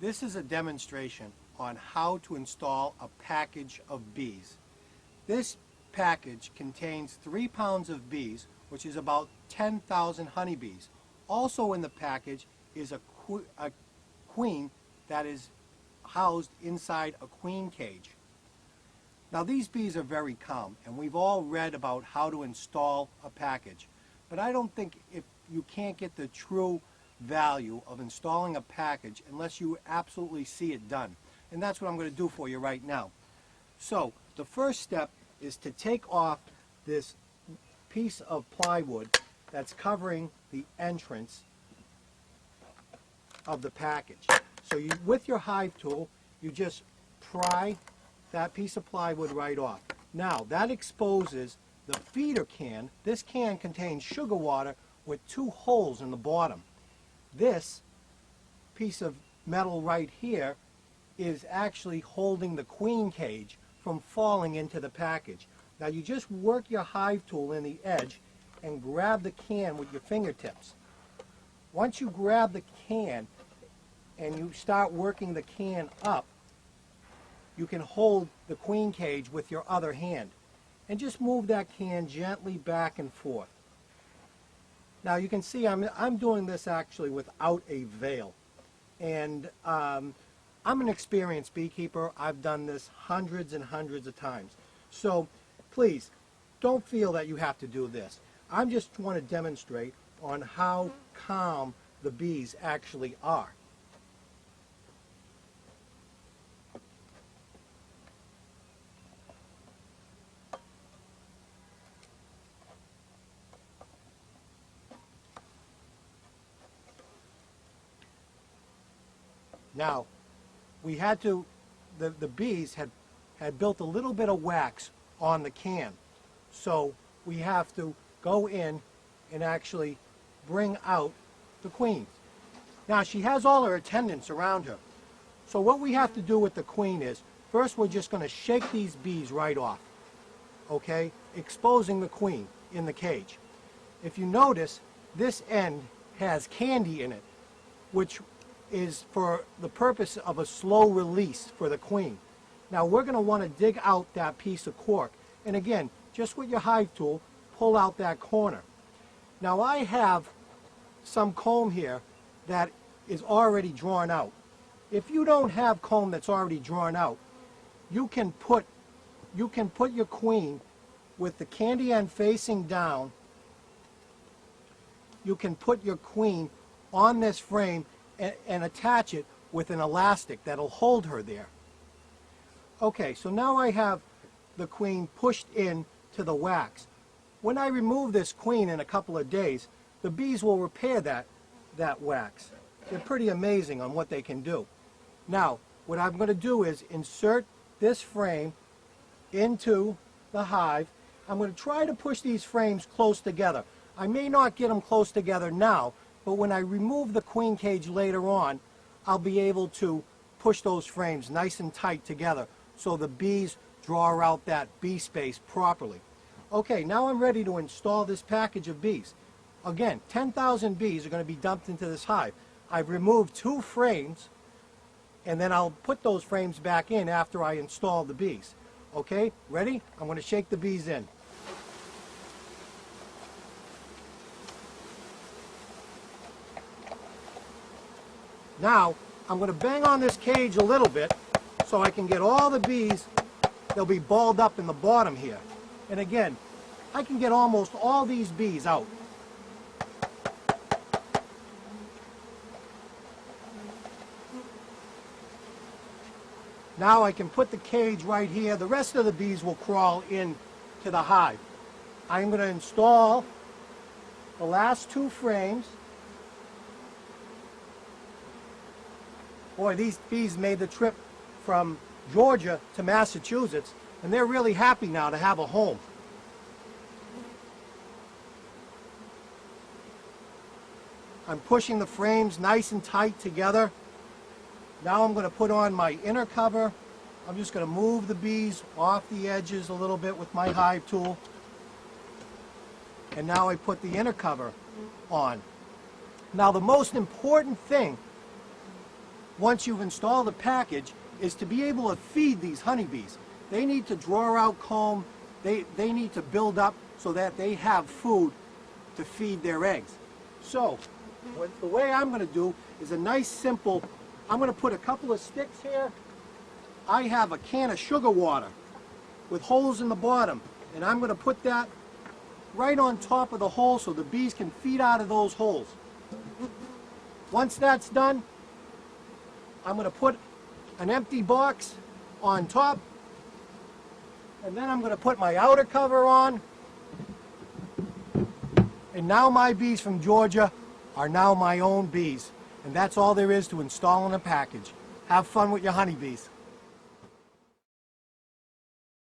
This is a demonstration on how to install a package of bees. This package contains 3 pounds of bees, which is about 10,000 honeybees. Also in the package is a queen that is housed inside a queen cage. Now these bees are very calm, and we've all read about how to install a package. But I don't think if you can't get the true value of installing a package unless you absolutely see it done. And that's what I'm going to do for you right now. So the first step is to take off this piece of plywood that's covering the entrance of the package. So with your hive tool, you just pry that piece of plywood right off. Now that exposes the feeder can. This can contains sugar water with 2 holes in the bottom. This piece of metal right here is actually holding the queen cage from falling into the package. Now you just work your hive tool in the edge and grab the can with your fingertips. Once you grab the can and you start working the can up, you can hold the queen cage with your other hand and just move that can gently back and forth. Now you can see I'm doing this actually without a veil, and I'm an experienced beekeeper. I've done this hundreds and hundreds of times. So please don't feel that you have to do this. I just want to demonstrate on how calm the bees actually are. Now, we had to, the bees had built a little bit of wax on the can. So we have to go in and actually bring out the queen. Now she has all her attendants around her. So what we have to do with the queen is, first we're just going to shake these bees right off. Okay? Exposing the queen in the cage. If you notice, this end has candy in it, which is for the purpose of a slow release for the queen. Now we're going to want to dig out that piece of cork, and again, just with your hive tool, pull out that corner. Now I have some comb here that is already drawn out. If you don't have comb that's already drawn out, you can put your queen with the candy end facing down. You can put your queen on this frame and attach it with an elastic that'll hold her there. Okay, so now I have the queen pushed in to the wax. When I remove this queen in a couple of days, the bees will repair that wax. They're pretty amazing on what they can do. Now, what I'm going to do is insert this frame into the hive. I'm going to try to push these frames close together. I may not get them close together now, but when I remove the queen cage later on, I'll be able to push those frames nice and tight together so the bees draw out that bee space properly. Okay, now I'm ready to install this package of bees. Again, 10,000 bees are going to be dumped into this hive. I've removed 2 frames, and then I'll put those frames back in after I install the bees. Okay, ready? I'm going to shake the bees in. Now, I'm going to bang on this cage a little bit so I can get all the bees. They'll be balled up in the bottom here. And again, I can get almost all these bees out. Now I can put the cage right here. The rest of the bees will crawl in to the hive. I'm going to install the last 2 frames. Boy, these bees made the trip from Georgia to Massachusetts, and they're really happy now to have a home. I'm pushing the frames nice and tight together. Now I'm going to put on my inner cover. I'm just going to move the bees off the edges a little bit with my hive tool. And now I put the inner cover on. Now the most important thing once you've installed the package, is to be able to feed these honeybees. They need to draw out comb, they need to build up so that they have food to feed their eggs. So, the way I'm going to do is a nice simple, I'm going to put a couple of sticks here. I have a can of sugar water with holes in the bottom, and I'm going to put that right on top of the hole so the bees can feed out of those holes. Once that's done, I'm going to put an empty box on top, and then I'm going to put my outer cover on, and now my bees from Georgia are now my own bees. And that's all there is to installing a package. Have fun with your honeybees.